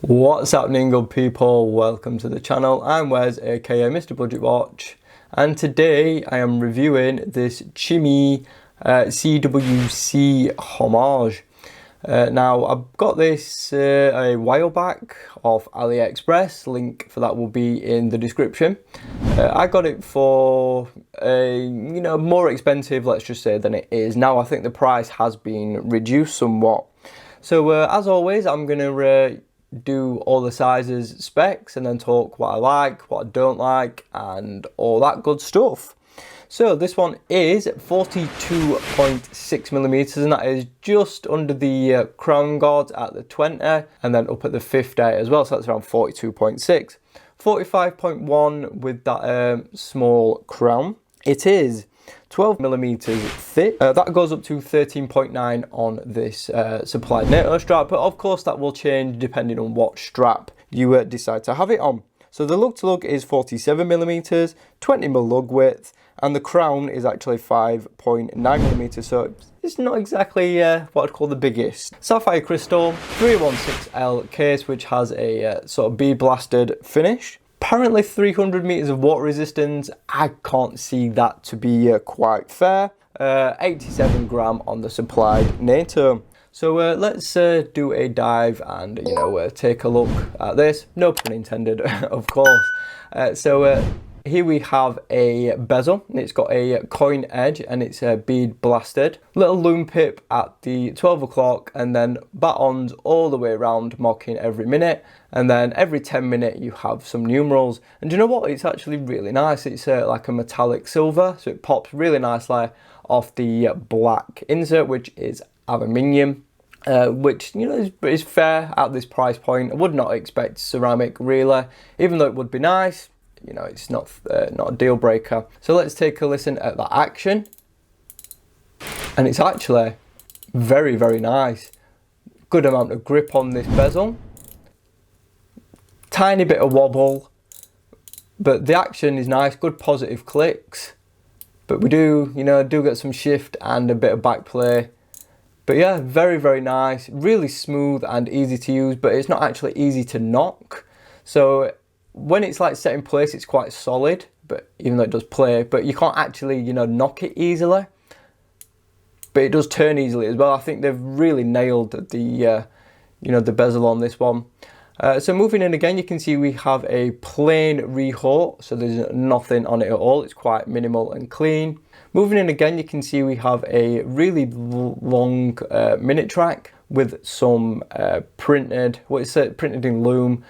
What's happening, good people? Welcome to the channel. I'm Wes, aka Mr. Budget Watch, and today I am reviewing this Qimei CWC homage. Now I've got this a while back off AliExpress. Link for that will be in the description. I got it for more expensive, let's just say, than it is now. I think the price has been reduced somewhat. So as always, I'm gonna do all the sizes, specs, and then talk what I like, what I don't like, and all that good stuff. So this one is 42.6 millimeters, and that is just under the crown guard at the 20, and then up at the 50 as well. So that's around 42.6, 45.1 with that small crown. It is 12 millimeters thick. That goes up to 13.9 on this supplied NATO strap, but of course that will change depending on what strap you decide to have it on. So the lug to lug is 47 millimeters, 20 mil lug width, and the crown is actually 5.9 millimeters. So it's not exactly what I'd call the biggest. Sapphire crystal 316L case, which has a sort of bead blasted finish. Apparently 300 meters of water resistance. I can't see that to be quite fair. 87 gram on the supplied NATO. So let's do a dive and take a look at this. No pun intended, of course. Here we have a bezel. It's got a coin edge and it's bead blasted. Little loom pip at the 12 o'clock, and then batons all the way around, marking every minute. And then every 10 minutes you have some numerals. And do you know what? It's actually really nice. It's like a metallic silver, so it pops really nicely off the black insert, which is aluminium. Which is fair at this price point. I would not expect ceramic really, even though it would be nice. It's not a deal breaker. So let's take a listen at that action, and it's actually very, very nice. Good amount of grip on this bezel, tiny bit of wobble, but the action is nice. Good positive clicks, but we do get some shift and a bit of back play. But yeah, very, very nice, really smooth and easy to use, but it's not actually easy to knock. So when it's like set in place, it's quite solid, but even though it does play, but you can't actually, knock it easily. But it does turn easily as well. I think they've really nailed the, the bezel on this one. So moving in again, you can see we have a plain rehaut, so there's nothing on it at all. It's quite minimal and clean. Moving in again, you can see we have a really long minute track with some printed in loom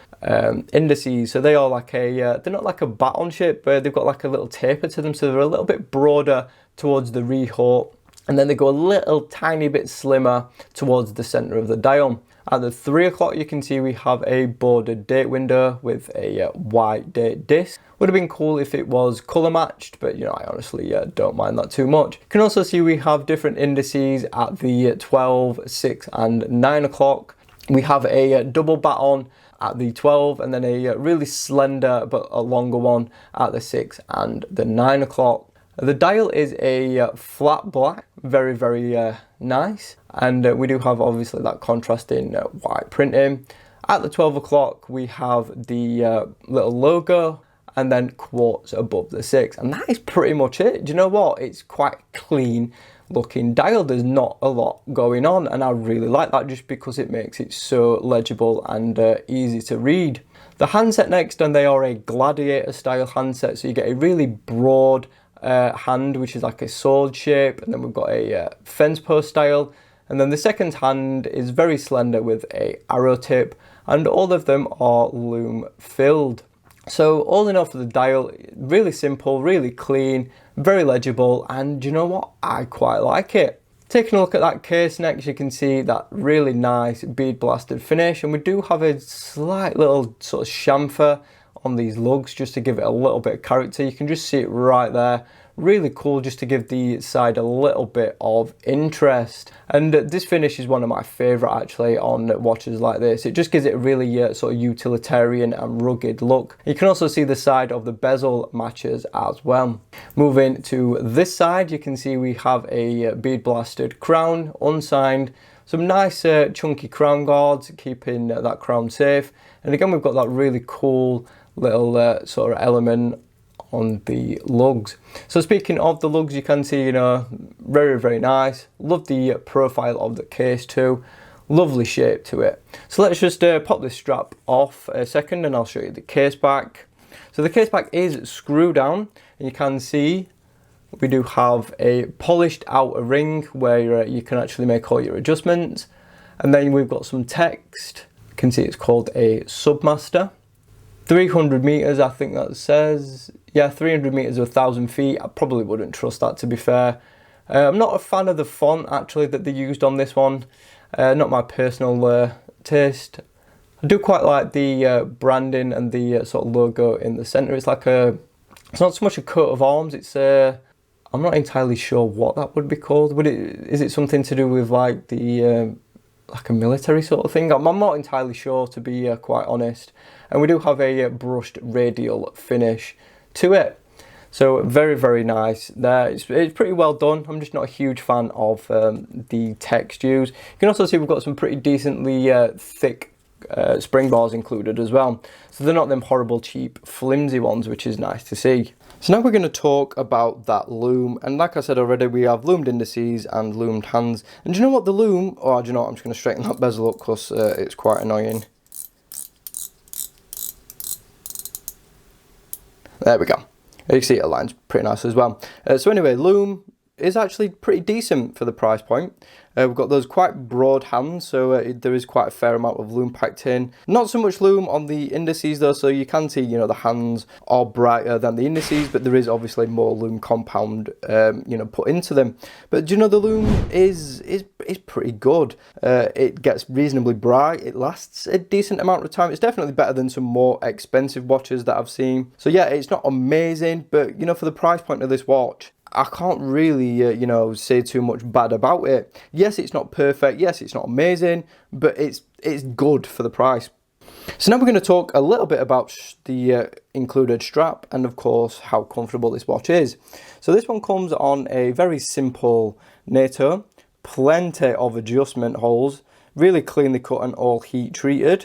indices. So they are like they're not like a baton shape, but they've got like a little taper to them, so they're a little bit broader towards the rehaut, and then they go a little tiny bit slimmer towards the center of the dial. At the 3 o'clock, you can see we have a bordered date window with a white date disc. Would have been cool if it was color matched, but I honestly don't mind that too much. You can also see we have different indices at the 12, 6 and 9 o'clock. We have a double baton at the 12, and then a really slender but a longer one at the 6 and the 9 o'clock. The dial is a flat black, very, very nice. And we do have obviously that contrasting white printing. At the 12 o'clock, we have the little logo, and then Quartz above the 6. And that is pretty much it. Do you know what? It's quite clean looking dial. There's not a lot going on, and I really like that just because it makes it so legible and easy to read. The handset next, and they are a gladiator style handset, so you get a really broad hand, which is like a sword shape, and then we've got a fence post style, and then the second hand is very slender with a arrow tip, and all of them are loom filled. So all in all for the dial, really simple, really clean, very legible, and you know what, I quite like it. Taking a look at that case next, you can see that really nice bead blasted finish, and we do have a slight little sort of chamfer on these lugs just to give it a little bit of character. You can just see it right there. Really cool, just to give the side a little bit of interest. And this finish is one of my favorite actually on watches like this. It just gives it a really sort of utilitarian and rugged look. You can also see the side of the bezel matches as well. Moving to this side, you can see we have a bead blasted crown, unsigned, Some nice chunky crown guards, keeping that crown safe. And again, we've got that really cool little sort of element on the lugs. So speaking of the lugs, you can see, you know, very, very nice. Love the profile of the case too. Lovely shape to it. So let's just pop this strap off a second and I'll show you the case back. So the case back is screw down, and you can see we do have a polished outer ring where you can actually make all your adjustments. And then we've got some text. You can see it's called a Submaster. 300 meters, I think that says. Yeah, 300 meters or 1,000 feet. I probably wouldn't trust that, to be fair. I'm not a fan of the font actually that they used on this one. Not my personal taste. I do quite like the branding and the sort of logo in the center. It's like it's not so much a coat of arms. It's I'm not entirely sure what that would be called. Is it something to do with like the like a military sort of thing? I'm not entirely sure, to be quite honest. And we do have a brushed radial finish to it. So very, very nice there. It's pretty well done. I'm just not a huge fan of the text used. You can also see we've got some pretty decently thick spring bars included as well. So they're not them horrible, cheap, flimsy ones, which is nice to see. So now we're going to talk about that loom. And like I said already, we have loomed indices and loomed hands. And do you know what the loom... Oh, do you know what? I'm just going to straighten that bezel up because it's quite annoying. There we go. You can see it aligns pretty nice as well. So anyway, loom is actually pretty decent for the price point. We've got those quite broad hands, so there is quite a fair amount of loom packed in. Not so much loom on the indices though, so you can see, you know, the hands are brighter than the indices, but there is obviously more loom compound, you know, put into them. But do you know, the loom is pretty good. It gets reasonably bright. It lasts a decent amount of time. It's definitely better than some more expensive watches that I've seen. So yeah, it's not amazing, but you know, for the price point of this watch, I can't really, you know, say too much bad about it. Yes, it's not perfect. Yes, it's not amazing, but it's good for the price. So now we're going to talk a little bit about the included strap and, of course, how comfortable this watch is. So this one comes on a very simple NATO, plenty of adjustment holes, really cleanly cut and all heat treated.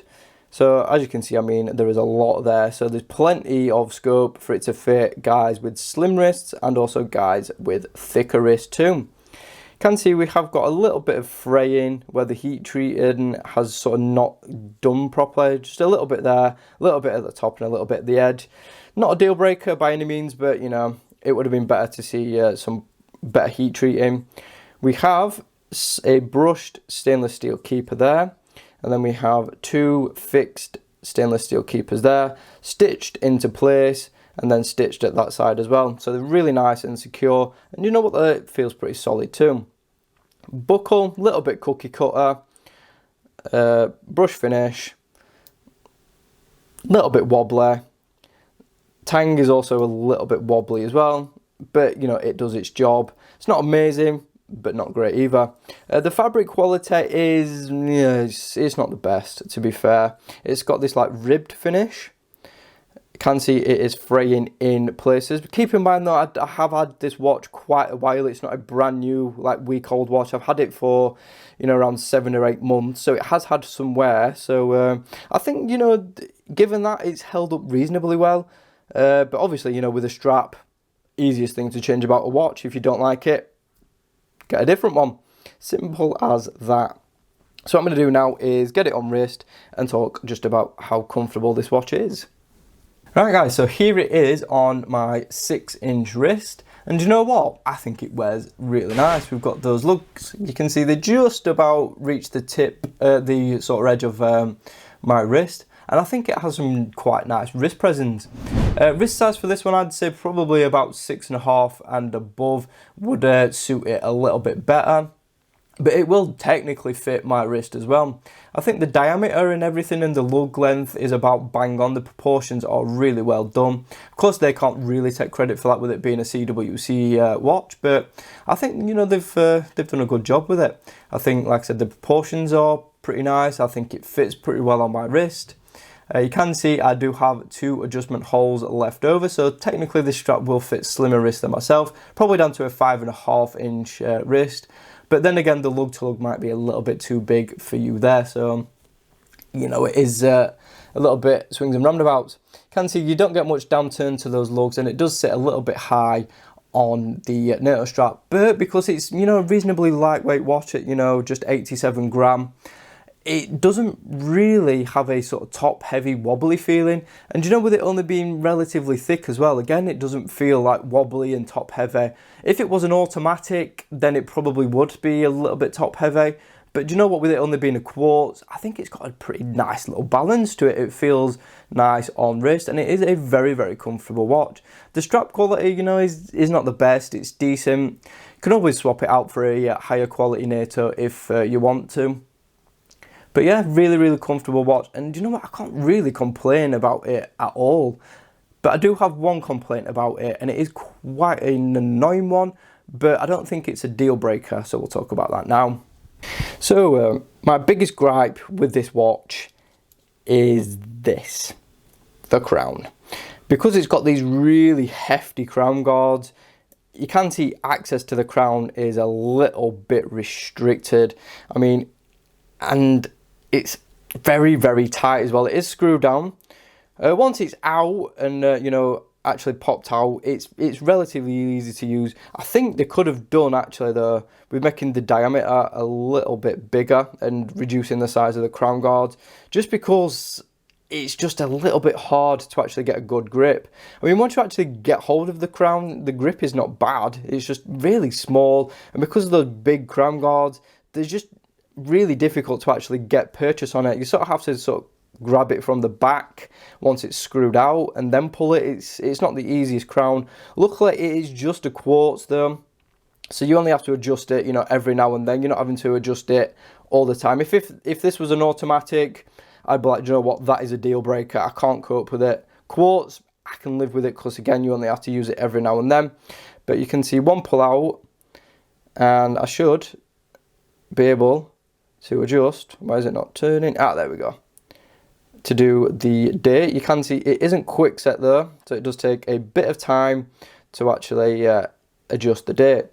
So as you can see, I mean, there is a lot there. So there's plenty of scope for it to fit guys with slim wrists and also guys with thicker wrists too. You can see we have got a little bit of fraying where the heat treated has sort of not done properly. Just a little bit there, a little bit at the top and a little bit at the edge. Not a deal breaker by any means, but you know, it would have been better to see some better heat treating. We have a brushed stainless steel keeper there. And then we have two fixed stainless steel keepers there, stitched into place and then stitched at that side as well. So they're really nice and secure. And you know what, it feels pretty solid too. Buckle, little bit cookie cutter, brush finish, little bit wobbly. Tang is also a little bit wobbly as well, but you know, it does its job. It's not amazing, but not great either. The fabric quality is, yeah, it's not the best, to be fair. It's got this like ribbed finish. You can see it is fraying in places. But keep in mind though, I have had this watch quite a while. It's not a brand new, like week-old watch. I've had it for, you know, around 7 or 8 months. So it has had some wear. So I think, you know, given that, it's held up reasonably well. But obviously, you know, with a strap, easiest thing to change about a watch. If you don't like it, get a different one. Simple as that. So what I'm going to do now is get it on wrist and talk just about how comfortable this watch is. Right guys, so here it is on my 6-inch wrist, and you know what? I think it wears really nice. We've got those lugs. You can see they just about reach the tip, the sort of edge of my wrist. And I think it has some quite nice wrist presence. Wrist size for this one, I'd say probably about 6.5 and above would suit it a little bit better. But it will technically fit my wrist as well. I think the diameter and everything and the lug length is about bang on. The proportions are really well done. Of course, they can't really take credit for that with it being a CWC watch, but I think, you know, they've done a good job with it. I think, like I said, the proportions are pretty nice. I think it fits pretty well on my wrist. You can see I do have 2 adjustment holes left over, so technically this strap will fit slimmer wrist than myself, probably down to a 5.5-inch wrist. But then again, the lug to lug might be a little bit too big for you there. So, you know, it is a little bit swings and roundabouts. You can see you don't get much downturn to those lugs, and it does sit a little bit high on the NATO strap. But because it's, you know, a reasonably lightweight watch at, you know, just 87 gram, it doesn't really have a sort of top heavy wobbly feeling. And you know, with it only being relatively thick as well, again, it doesn't feel like wobbly and top heavy. If it was an automatic, then it probably would be a little bit top heavy. But do you know what, with it only being a quartz, I think it's got a pretty nice little balance to it. It feels nice on wrist, and it is a very, very comfortable watch. The strap quality, you know, is not the best. It's decent. You can always swap it out for a higher quality NATO if you want to. But yeah, really, really comfortable watch. And you know what, I can't really complain about it at all. But I do have one complaint about it, and it is quite an annoying one, but I don't think it's a deal breaker, so we'll talk about that now. So my biggest gripe with this watch is this, the crown. Because it's got these really hefty crown guards, you can see access to the crown is a little bit restricted. I mean, and it's very, very tight as well. It is screwed down. Once it's out and, you know, actually popped out, it's relatively easy to use. I think they could have done, actually, though, with making the diameter a little bit bigger and reducing the size of the crown guards, just because it's just a little bit hard to actually get a good grip. I mean, once you actually get hold of the crown, the grip is not bad. It's just really small, and because of those big crown guards, they're just really difficult to actually get purchase on it. You sort of have to sort of grab it from the back once it's screwed out and then pull it. It's not the easiest crown. Luckily, it is just a quartz though, so you only have to adjust it, you know, every now and then. You're not having to adjust it all the time. If this was an automatic, I'd be like, you know what, that is a deal breaker. I can't cope with it. Quartz, I can live with it, because again, you only have to use it every now and then. But you can see one pull out, and I should be able to adjust. Why is it not turning? Ah, there we go. To do the date. You can see it isn't quick set though, so it does take a bit of time to actually adjust the date.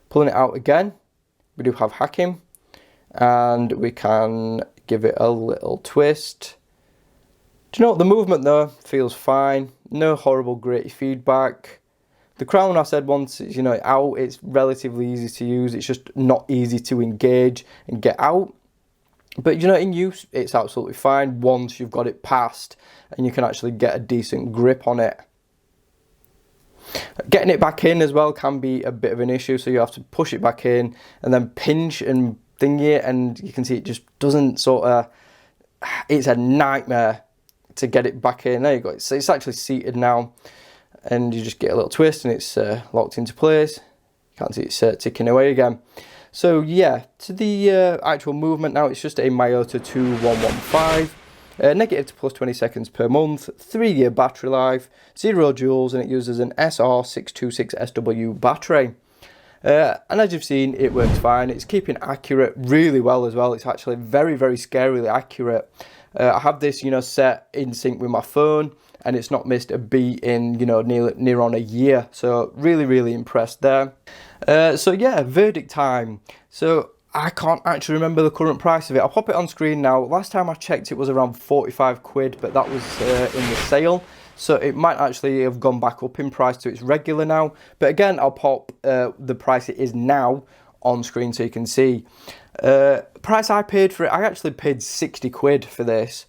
Pulling it out again, we do have hacking, and we can give it a little twist. Do you know what, the movement though feels fine. No horrible gritty feedback. The crown, I said, once it's, you know, out, it's relatively easy to use. It's just not easy to engage and get out. But, you know, in use, it's absolutely fine once you've got it past and you can actually get a decent grip on it. Getting it back in as well can be a bit of an issue, so you have to push it back in and then pinch and thingy it, and you can see it just doesn't sort of, it's a nightmare to get it back in. There you go, it's actually seated now, and you just get a little twist and it's locked into place. You can't see it's ticking away again. So yeah, to the actual movement now, it's just a Miyota 2115. Negative to plus 20 seconds per month, 3-year battery life, 0 joules, and it uses an SR626SW battery. And as you've seen, it works fine. It's keeping accurate really well as well. It's actually very, very scarily accurate. I have this, you know, set in sync with my phone, and it's not missed a beat in, you know, near on a year. So really, really impressed there. So yeah, verdict time. So I can't actually remember the current price of it. I'll pop it on screen now. Last time I checked, it was around 45 quid, but that was in the sale. So it might actually have gone back up in price to its regular now. But again, I'll pop the price it is now on screen so you can see. Price I paid for it, I actually paid 60 quid for this.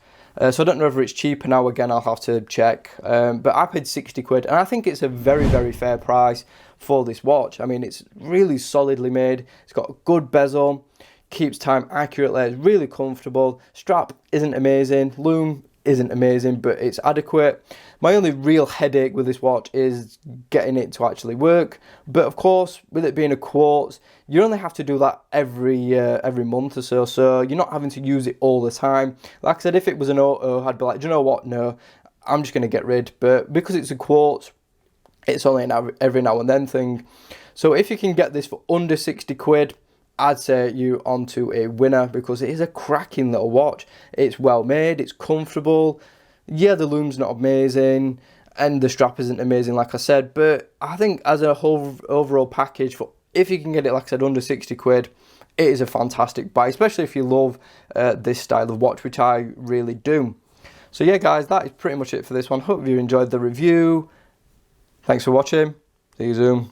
So I don't know whether it's cheaper now. Again, I'll have to check. But I paid 60 quid, and I think it's a very, very fair price for this watch. I mean, it's really solidly made. It's got a good bezel, keeps time accurately, it's really comfortable. Strap isn't amazing, loom isn't amazing, but it's adequate. My only real headache with this watch is getting it to actually work. But of course, with it being a quartz, you only have to do that every month or so. So you're not having to use it all the time. Like I said, if it was an auto, I'd be like, do you know what? No, I'm just going to get rid. But because it's a quartz, it's only an every now and then thing. So if you can get this for under 60 quid, I'd say you onto a winner, because it is a cracking little watch. It's well made, it's comfortable. Yeah, the loom's not amazing, and the strap isn't amazing, like I said, but I think as a whole overall package, for if you can get it, like I said, under 60 quid, it is a fantastic buy, especially if you love this style of watch, which I really do. So yeah guys, that is pretty much it for this one. Hope you enjoyed the review. Thanks for watching. See you soon.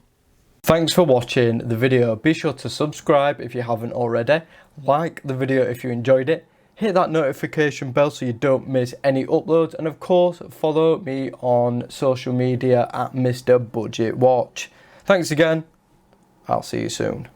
Thanks for watching the video. Be sure to subscribe if you haven't already. Like the video if you enjoyed it. Hit that notification bell so you don't miss any uploads. And of course, follow me on social media at Mr. Budget Watch. Thanks again. I'll see you soon.